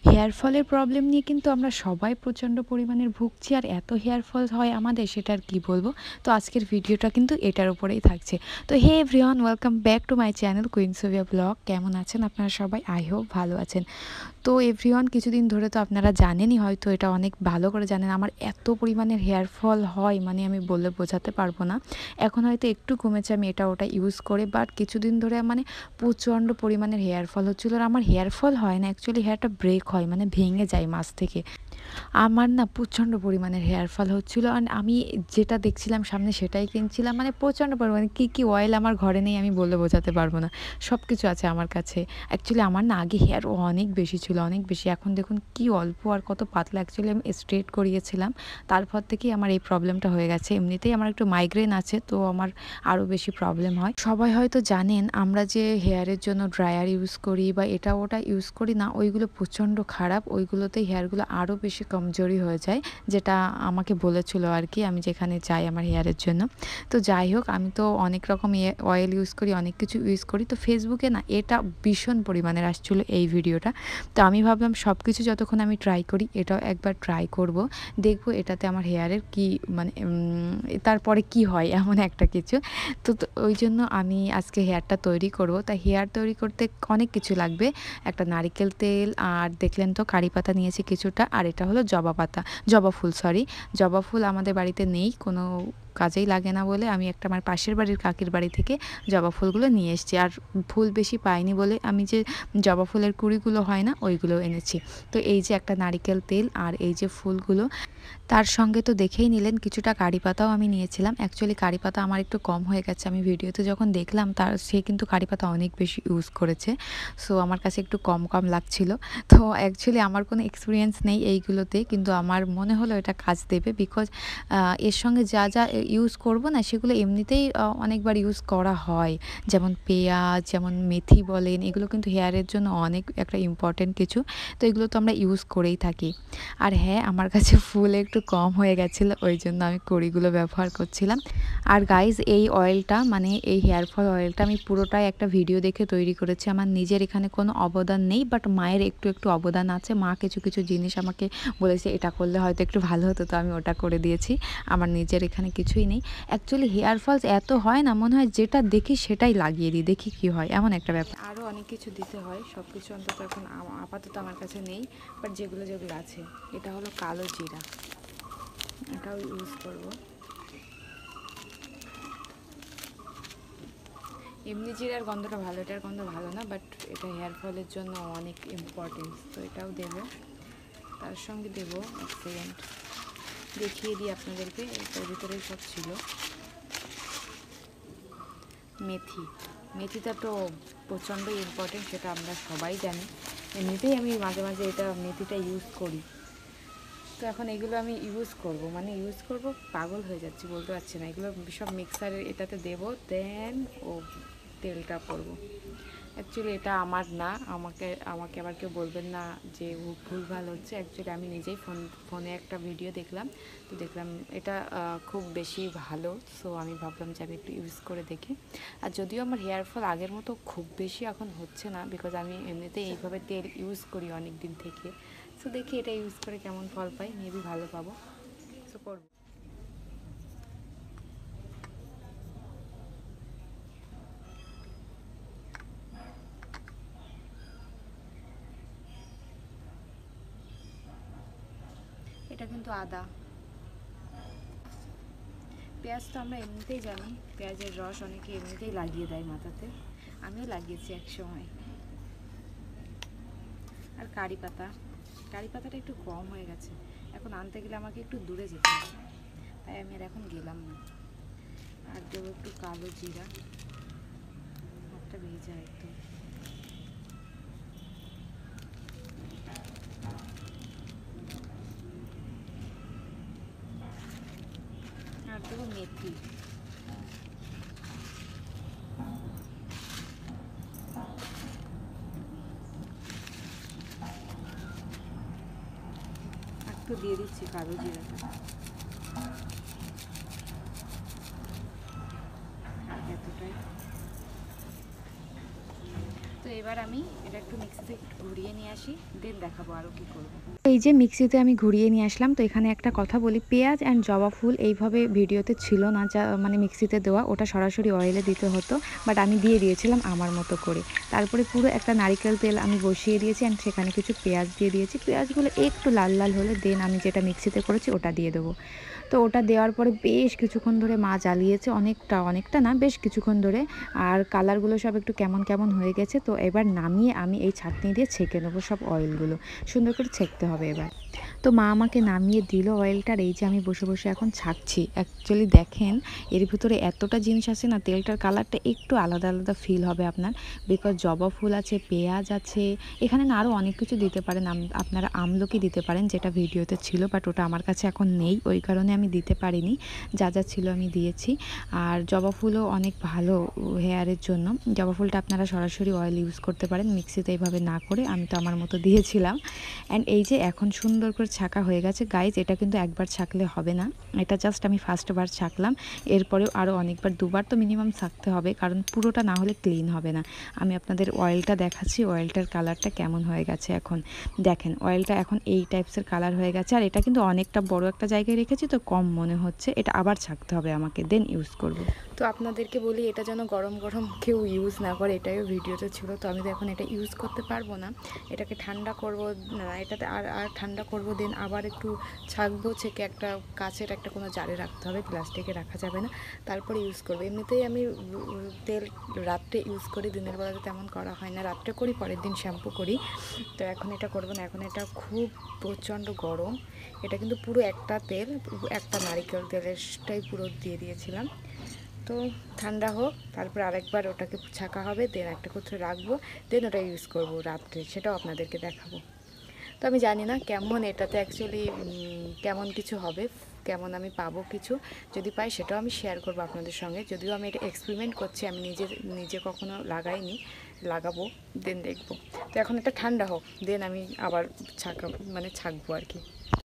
Hair ফলের problem নিয়ে কিন্তু আমরা সবাই প্রচণ্ড পরিমাণের ভুগছি, আর এত হেয়ার ফল হয় আমাদের সেটা আর কী বলবো। তো আজকের ভিডিওটা কিন্তু এটার উপরেই থাকছে। তো hey everyone, welcome back to my channel queen Sophia blog. কেমন আছেন আপনারা সবাই? আই হোপ ভালো আছেন। তো এভরিওয়ান, কিছুদিন ধরে তো আপনারা জানেনই, হয়তো এটা অনেক ভালো করে জানেন, আমার এত পরিমাণের হেয়ার ফল হয় মানে আমি বলে বোঝাতে পারবো না। এখন হয়তো একটু কমেছে আমি এটা ওটা ইউজ করে, বাট কিছুদিন ধরে মানে প্রচণ্ড পরিমাণের হেয়ার ফল হচ্ছিলো। আর আমার হেয়ার ফল হয় না, অ্যাকচুয়ালি হেয়ারটা ব্রেক হয়, মানে ভেঙে যায় মাছ থেকে। আমার না প্রচণ্ড পরিমাণের হেয়ার ফল হচ্ছিলো, আর আমি যেটা দেখছিলাম সামনে সেটাই কিনছিলাম। মানে প্রচণ্ড পরিমাণে কী কী অয়েল আমার ঘরে নেই আমি বলে বোঝাতে পারবো না। সব কিছু আছে আমার কাছে। অ্যাকচুয়ালি আমার না আগে হেয়ার অনেক বেশি ছিল, অনেক বেশি। এখন দেখুন কি অল্প আর কত পাতলা। অ্যাকচুয়ালি আমি স্ট্রেট করিয়েছিলাম, তারপর থেকেই আমার এই প্রবলেমটা হয়ে গেছে। এমনিতেই আমার একটু মাইগ্রেন আছে, তো আমার আরও বেশি প্রবলেম হয়। সবাই হয়তো জানেন আমরা যে হেয়ারের জন্য ড্রায়ার ইউজ করি বা এটা ওটা ইউজ করি না, ওইগুলো প্রচণ্ড খারাপ। ওইগুলোতে হেয়ারগুলো আরও বেশি কমজোরি হয়ে যায়, যেটা আমাকে বলেছিল আর কি, আমি যেখানে যাই আমার হেয়ারের জন্য। তো যাই হোক, আমি তো অনেক রকম অয়েল ইউজ করি, অনেক কিছু ইউজ করি। তো ফেসবুকে না এটা ভীষণ পরিমাণের আসছিলো এই ভিডিওটা। তো আমি ভাবলাম সব কিছু যতক্ষণ আমি ট্রাই করি, এটাও একবার ট্রাই করব, দেখব এটাতে আমার হেয়ারের কি মানে তারপরে কি হয় এমন একটা কিছু। তো ওই জন্য আমি আজকে হেয়ারটা তৈরি করব। তাই হেয়ার তৈরি করতে অনেক কিছু লাগবে। একটা নারিকেল তেল, আর দেখলেন তো কারি পাতা নিয়েছি কিছুটা, আর এটা হলো জবা পাতা, জবা ফুল, সরি। জবা ফুল আমাদের বাড়িতে নেই, কোনো কাজেই লাগে না বলে আমি একটা আমার পাশের বাড়ির কাকির বাড়ি থেকে জবা ফুলগুলো নিয়ে এসেছি। আর ফুল বেশি পাইনি বলে আমি যে জবা ফুলের কুঁড়িগুলো হয় না, ওইগুলো এনেছি। তো এই যে একটা নারিকেল তেল, আর এই যে ফুলগুলো, তার সঙ্গে তো দেখেই নিলেন কিছুটা কারি পাতাও আমি নিয়েছিলাম। অ্যাকচুয়ালি কারি পাতা আমার একটু কম হয়ে গেছে, আমি ভিডিওতে যখন দেখলাম সে কিন্তু কারি পাতা অনেক বেশি ইউজ করেছে। সো আমার কাছে একটু কম কম লাগছিল। তো অ্যাকচুয়ালি আমার কোনো এক্সপিরিয়েন্স নেই এইগুলোতে, কিন্তু আমার মনে হলো এটা কাজ দেবে, বিকজ এর সঙ্গে যা যা ইউজ করব না সেগুলো এমনিতেই অনেকবার ইউজ করা হয়। যেমন পেঁয়াজ, যেমন মেথি বলেন, এগুলো কিন্তু হেয়ারের জন্য অনেক একটা ইম্পর্টেন্ট কিছু। তো এগুলো তো আমরা ইউজ করেই থাকি। আর হ্যাঁ, আমার কাছে ফুল একটু কম হয়ে গেছিলো, ওই জন্য আমি কড়িগুলো ব্যবহার করছিলাম। আর গাইজ, এই অয়েলটা মানে এই হেয়ার ফল অয়েলটা আমি পুরোটাই একটা ভিডিও দেখে তৈরি করেছি। আমার নিজের এখানে কোনো অবদান নেই, বাট মায়ের একটু একটু অবদান আছে। মা কিছু কিছু জিনিস আমাকে বলেছে এটা করলে হয়তো একটু ভালো হতো, তো আমি ওটা করে দিয়েছি। আমার নিজের এখানে কিছুই নেই। অ্যাকচুয়ালি হেয়ার ফলস এত হয় না, মনে হয় যেটা দেখি সেটাই লাগিয়ে দিই, দেখি কি হয়, এমন একটা ব্যাপার। আরও অনেক কিছু দিতে হয়, সব কিছু অন্তত এখন আপাতত আমার কাছে নেই, বাট যেগুলো যেগুলো আছে। এটা হলো কালো জিরা, এটাও ইউজ করব। এমনি জিরার গন্ধটা ভালো, এটার গন্ধ ভালো না, বাট এটা হেয়ার ফলের জন্য অনেক ইম্পর্টেন্স, তো এটাও দেব। তার সঙ্গে দেব, এক সেকেন্ড দেখিয়ে দিই আপনাদেরকে, এটার ভিতরেই সব ছিল। মেথি, মেথিটা তো প্রচণ্ড ইম্পর্টেন্ট, সেটা আমরা সবাই জানি। এমনিতেই আমি মাঝে মাঝে এটা মেথিটা ইউজ করি। তো এখন এগুলো আমি ইউজ করব, মানে ইউজ করব, পাগল হয়ে যাচ্ছি, বলতে পারছি না। এগুলো সব মিক্সারে এটাতে দেবো, দেন ও তেলটা করব। অ্যাকচুয়ালি এটা আমার না, আমাকে আমাকে আবার কেউ বলবেন না যে ভুলভাল হচ্ছে। অ্যাকচুয়ালি আমি নিজেই ফোনে একটা ভিডিও দেখলাম, তো দেখলাম এটা খুব বেশি ভালো। সো আমি ভাবলাম যে আমি একটু ইউজ করে দেখি। আর যদিও আমার হেয়ার ফল আগের মতো খুব বেশি এখন হচ্ছে না, বিকজ আমি এমনিতেই এইভাবে তেল ইউজ করি অনেক দিন থেকে। সো দেখি এটা ইউজ করে কেমন ফল পাই, মেবি ভালো পাবো। সো করবো। এটা কিন্তু আদা। পেঁয়াজ তো আমরা এমনিতেই জানি, পেঁয়াজের রস অনেকে এমনিতেই লাগিয়ে দেয় মাথাতে, আমিও লাগিয়েছি এক সময়। আর কারি পাতা, কারি পাতাটা একটু কম হয়ে গেছে, এখন আনতে গেলে আমাকে একটু দূরে যেতে হবে, তাই আমি আর এখন গেলাম না। আর দেবো একটু কালো জিরা, হাতটা ভেজা একদম। আর দেবো মেথি। একটু দিয়ে দিচ্ছি কালো জিরাটা, এতটাই। তো এবার আমি এটা একটু মিক্সিতে ঘুরিয়ে নিয়ে আসি, দেন দেখাবো আরও কী করবো। এই যে মিক্সিতে আমি ঘুরিয়ে নিয়ে আসলাম। তো এখানে একটা কথা বলি, পেঁয়াজ অ্যান্ড জবা ফুল এইভাবে ভিডিওতে ছিল না, যা মানে মিক্সিতে দেওয়া, ওটা সরাসরি অয়েলে দিতে হতো, বাট আমি দিয়ে দিয়েছিলাম আমার মতো করে। তারপরে পুরো একটা নারিকেল তেল আমি বসিয়ে দিয়েছি অ্যান্ড সেখানে কিছু পেঁয়াজ দিয়ে দিয়েছি। পেঁয়াজগুলো একটু লাল লাল হলে দেন আমি যেটা মিক্সিতে করেছি ওটা দিয়ে দেবো। তো ওটা দেওয়ার পরে বেশ কিছুক্ষণ ধরে মা জ্বালিয়েছে, অনেকটা না, বেশ কিছুক্ষণ ধরে। আর কালারগুলো সব একটু কেমন কেমন হয়ে গেছে। তো এবার নামিয়ে আমি এই ছাঁকনি দিয়ে ছেঁকে নেবো সব অয়েলগুলো, সুন্দর করে ছেঁকতে হবে এবার। তো মা আমাকে নামিয়ে দিল অয়েলটার, এই যে আমি বসে বসে এখন ছাঁকছি। অ্যাকচুয়ালি দেখেন এর ভিতরে এতটা জিনিস আছে না, তেলটার কালারটা একটু আলাদা আলাদা ফিল হবে আপনার, বিকজ জবা ফুল আছে, পেঁয়াজ আছে, এখানে না আরও অনেক কিছু দিতে পারেন। আপনারা আমলকি দিতে পারেন, যেটা ভিডিওতে ছিল, বাট ওটা আমার কাছে এখন নেই, ওই কারণে আমি দিতে পারিনি। যা যা ছিল আমি দিয়েছি। আর জবা ফুলও অনেক ভালো হেয়ারের জন্য। জবা ফুলটা আপনারা সরাসরি অয়েল ইউজ করতে পারেন, মিক্সিতে এইভাবে না করে, আমি তো আমার মতো দিয়েছিলাম। অ্যান্ড এই যে এখন সুন্দর করে ছাঁকা হয়ে গেছে গাইজ। এটা কিন্তু একবার ছাঁকলে হবে না, এটা জাস্ট আমি ফার্স্টবার ছাঁকলাম, এরপরেও আরও অনেকবার, দুবার তো মিনিমাম ছাঁকতে হবে, কারণ পুরোটা না হলে ক্লিন হবে না। আমি আপনাদের অয়েলটা দেখাচ্ছি, অয়েলটার কালারটা কেমন হয়ে গেছে এখন দেখেন। অয়েলটা এখন এই টাইপসের কালার হয়ে গেছে। আর এটা কিন্তু অনেকটা বড় একটা জায়গায় রেখেছি, তো কম মনে হচ্ছে। এটা আবার ছাঁকতে হবে আমাকে, দেন ইউজ করব। তো আপনাদেরকে বলি, এটা যেন গরম গরম কেউ ইউজ না করে, এটাও ভিডিওতে ছিল। তো আমি তো এখন এটা ইউজ করতে পারবো না, এটাকে ঠান্ডা করব না, এটাতে আর ঠান্ডা করব, দেন আবার একটু ছাঁকবো, ছেঁকে একটা কাচের একটা কোনো জারে রাখতে হবে, প্লাস্টিকে রাখা যাবে না, তারপরে ইউজ করবো। এমনিতেই আমি তেল রাত্রে ইউজ করি, দিনের বেলাতে তেমন করা হয় না, রাত্রে করি, পরের দিন শ্যাম্পু করি। তো এখন এটা করবো না, এখন এটা খুব প্রচণ্ড গরম। এটা কিন্তু পুরো একটা তেল, একটা নারিকেল তেলেরটাই পুরো দিয়ে দিয়েছিলাম। তো ঠান্ডা হোক, তারপর আরেকবার ওটাকে ছাঁকা হবে, দেন একটা কোথাও রাখবো, দেন ওটা ইউজ করবো রাত্রে, সেটাও আপনাদেরকে দেখাবো। তো আমি জানি না কেমন এটাতে অ্যাকচুয়ালি কেমন কিছু হবে, কেমন আমি পাবো কিছু, যদি পাই সেটাও আমি শেয়ার করবো আপনাদের সঙ্গে। যদিও আমি এটা এক্সপেরিমেন্ট করছি, আমি নিজে কখনো লাগাইনি, লাগাবো, দেন দেখবো। তো এখন এটা ঠান্ডা হোক, দেন আমি আবার ছাঁকবো আর কি।